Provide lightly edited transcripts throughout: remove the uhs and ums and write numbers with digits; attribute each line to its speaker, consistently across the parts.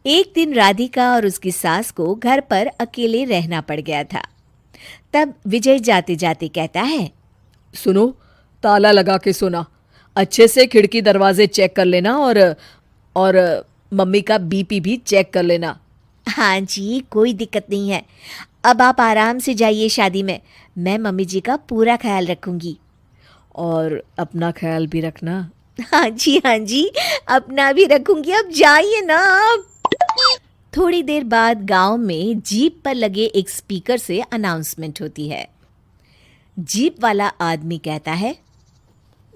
Speaker 1: एक दिन राधिका और उसकी सास को घर पर अकेले रहना पड़ गया था। तब विजय जाते जाते कहता है,
Speaker 2: सुनो, ताला लगा के सोना। अच्छे से खिड़की दरवाजे चेक कर लेना और मम्मी का बीपी भी चेक कर लेना।
Speaker 1: हाँ जी, कोई दिक्कत नहीं है। अब आप आराम से जाइए शादी में। मैं मम्मी जी का पूरा ख्याल रखूंगी।
Speaker 2: और अपना ख्याल भी रखना।
Speaker 1: हाँ जी, हाँ जी, अपना भी रखूंगी। अब जाइए ना आप। थोड़ी देर बाद गांव में जीप पर लगे एक स्पीकर से अनाउंसमेंट होती है। जीप वाला आदमी कहता है,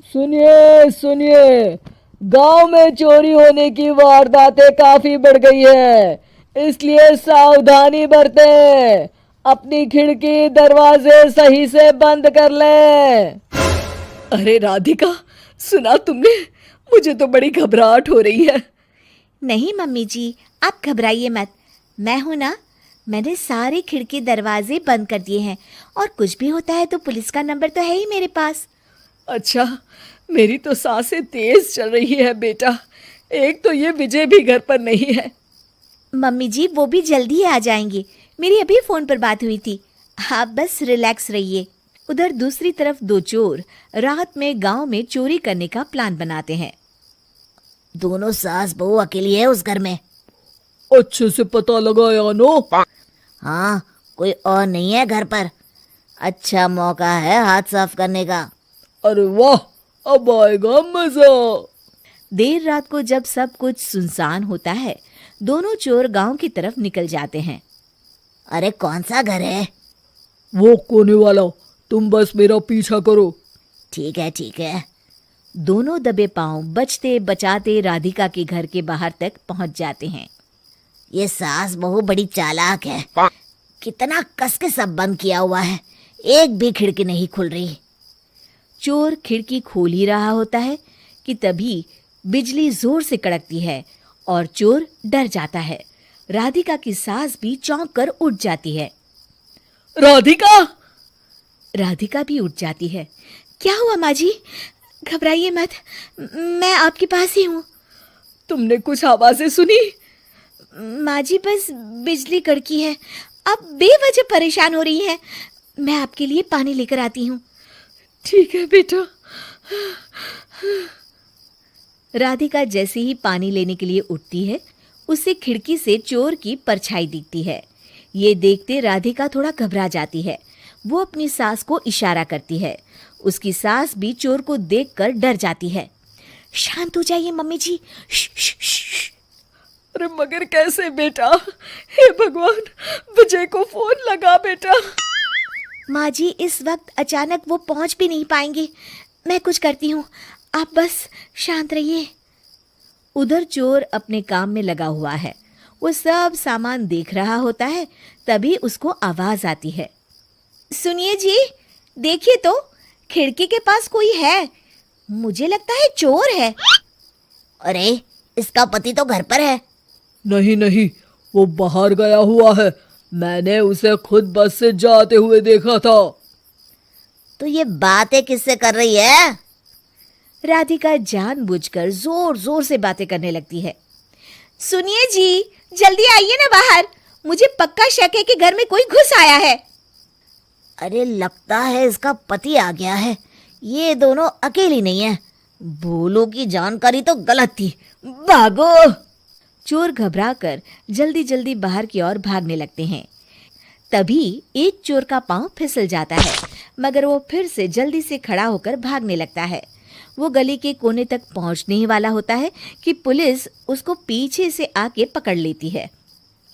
Speaker 2: सुनिए सुनिए, गांव में चोरी होने की वारदातें काफी बढ़ गई है, इसलिए सावधानी बरतें। अपनी खिड़की दरवाजे सही से बंद कर लें। अरे राधिका, सुना तुमने? मुझे तो बड़ी घबराहट हो रही है।
Speaker 1: नहीं मम्मी जी, आप घबराइए मत। मैं हूं ना। मैंने सारे खिड़की दरवाजे बंद कर दिए हैं और कुछ भी होता है तो पुलिस का नंबर तो है ही मेरे पास।
Speaker 2: अच्छा, मेरी तो सांसें तेज चल रही है बेटा। एक तो ये विजय भी घर पर नहीं है।
Speaker 1: मम्मी जी, वो भी जल्दी ही आ जाएंगे। मेरी अभी फोन पर बात हुई थी। आप बस रिलैक्स रहिए। उधर दूसरी तरफ दो चोर रात में गांव में चोरी करने का प्लान बनाते हैं। दोनों सास बहू अकेली है उस घर में।
Speaker 2: अच्छे से पता लगाया नो?
Speaker 1: हाँ, कोई और नहीं है घर पर। अच्छा मौका है हाथ साफ करने का।
Speaker 2: अरे वाह, अब आएगा मजा।
Speaker 1: देर रात को जब सब कुछ सुनसान होता है, दोनों चोर गांव की तरफ निकल जाते हैं। अरे कौन सा घर है?
Speaker 2: वो कोने वाला, तुम बस मेरा पीछा करो।
Speaker 1: ठीक है ठीक है। दोनों दबे पांव बचते बचाते राधिका के घर के बाहर तक पहुंच जाते हैं। ये सास बहू बड़ी चालाक है। कितना कस के सब बंद किया हुआ है, एक भी खिड़की नहीं खुल रही। चोर खिड़की खोल ही रहा होता है कि तभी बिजली जोर से कड़कती है और चोर डर जाता है। राधिका की सास भी चौंक कर उठ जाती है।
Speaker 2: राधिका!
Speaker 1: राधिका भी उठ जाती है। क्या हुआ माँ जी? घबराइए मत, मैं आपके पास ही हूँ।
Speaker 2: तुमने कुछ आवाजें सुनी?
Speaker 1: माँ जी, बस बिजली कड़की है। आप बेवजह परेशान हो रही हैं। मैं आपके लिए पानी लेकर आती हूँ।
Speaker 2: ठीक है बेटा।
Speaker 1: राधिका जैसे ही पानी लेने के लिए उठती है, उसे खिड़की से चोर की परछाई दिखती है। ये देखते राधिका थोड़ा घबरा जाती है। वो अपनी सास को इशारा करती है। उसकी सास भी चोर को देखकर डर जाती है। शांत हो जाइए मम्मी जी। श्श।
Speaker 2: अरे मगर कैसे बेटा? हे भगवान, विजय को फोन लगा बेटा।
Speaker 1: माँ जी, इस वक्त अचानक वो पहुंच भी नहीं पाएंगे। मैं कुछ करती हूँ, आप बस शांत रहिए। उधर चोर अपने काम में लगा हुआ है। वो सब सामान देख रहा होता है। तभी उसको आवाज आती है। सुनिए जी, देखिए तो, खिड़की के पास कोई है। मुझे लगता है चोर है। अरे, इसका पति तो घर पर है।
Speaker 2: नहीं नहीं, वो बाहर गया हुआ है। मैंने उसे खुद बस से जाते हुए देखा था।
Speaker 1: तो ये बातें किससे कर रही है? राधिका जानबूझकर जोर जोर से बातें करने लगती है। सुनिए जी, जल्दी आइए ना बाहर। मुझे पक्का शक है कि घर में कोई घुस आया है। अरे, लगता है इसका पति आ गया है। ये दोनों अकेली नहीं है। भोलू की जानकारी तो गलत थी। भागो! चोर घबराकर जल्दी जल्दी बाहर की ओर भागने लगते हैं। तभी एक चोर का पांव फिसल जाता है, मगर वो फिर से जल्दी से खड़ा होकर भागने लगता है। वो गली के कोने तक पहुंचने ही वाला होता है कि पुलिस उसको पीछे से आके पकड़ लेती है।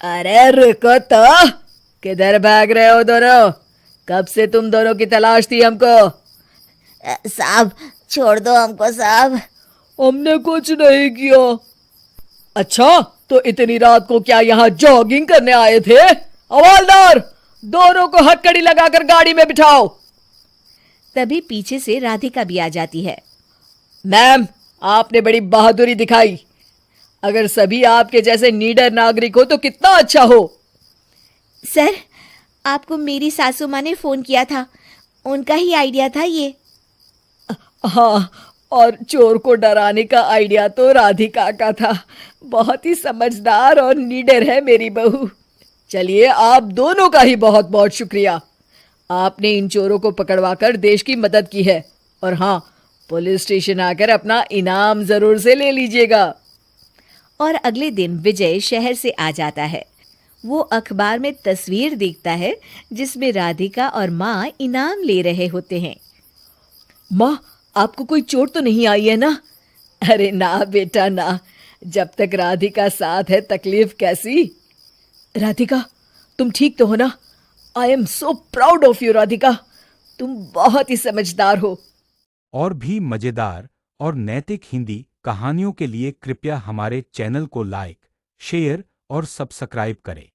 Speaker 2: अरे रुको तो, किधर भाग रहे हो दोनों? कब से तुम दोनों की तलाश थी हमको?
Speaker 1: साहब, छोड़ दो हमको साहब।
Speaker 2: हमने कुछ नहीं किया। अच्छा, तो इतनी रात को क्या यहाँ जॉगिंग करने आए थे? हवलदार, दोनों को हथकड़ी लगाकर गाड़ी में बिठाओ।
Speaker 1: तभी पीछे से राधिका भी आ जाती है।
Speaker 2: मैम, आपने बड़ी बहादुरी दिखाई। अगर सभी आपके जैसे नीडर नागरिक हो तो कितना अच्छा हो।
Speaker 1: सर, आपको मेरी सासू माँ ने फोन किया था। उनका ही आइडिया था ये।
Speaker 2: हाँ, और चोर को डराने का आइडिया तो राधिका का था। बहुत ही समझदार और नीडर है मेरी बहू। चलिए, आप दोनों का ही बहुत बहुत शुक्रिया। आपने इन चोरों को पकड़वाकर देश की मदद की है। और हाँ, पुलिस स्टेशन आकर अपना इनाम जरूर से ले लीजिएगा।
Speaker 1: और अगले दिन विजय शहर से आ जाता है। वो अखबार में तस्वीर देखता है जिसमें राधिका और माँ इनाम ले रहे होते हैं।
Speaker 2: माँ, आपको कोई चोट तो नहीं आई है ना? अरे ना बेटा ना, जब तक राधिका साथ है तकलीफ कैसी। राधिका, तुम ठीक तो हो ना? I am so proud of you Radhika, तुम बहुत ही समझदार हो।
Speaker 3: और भी मजेदार और नैतिक हिंदी कहानियों के लिए कृपया हमारे चैनल को लाइक, शेयर और सब्सक्राइब करें।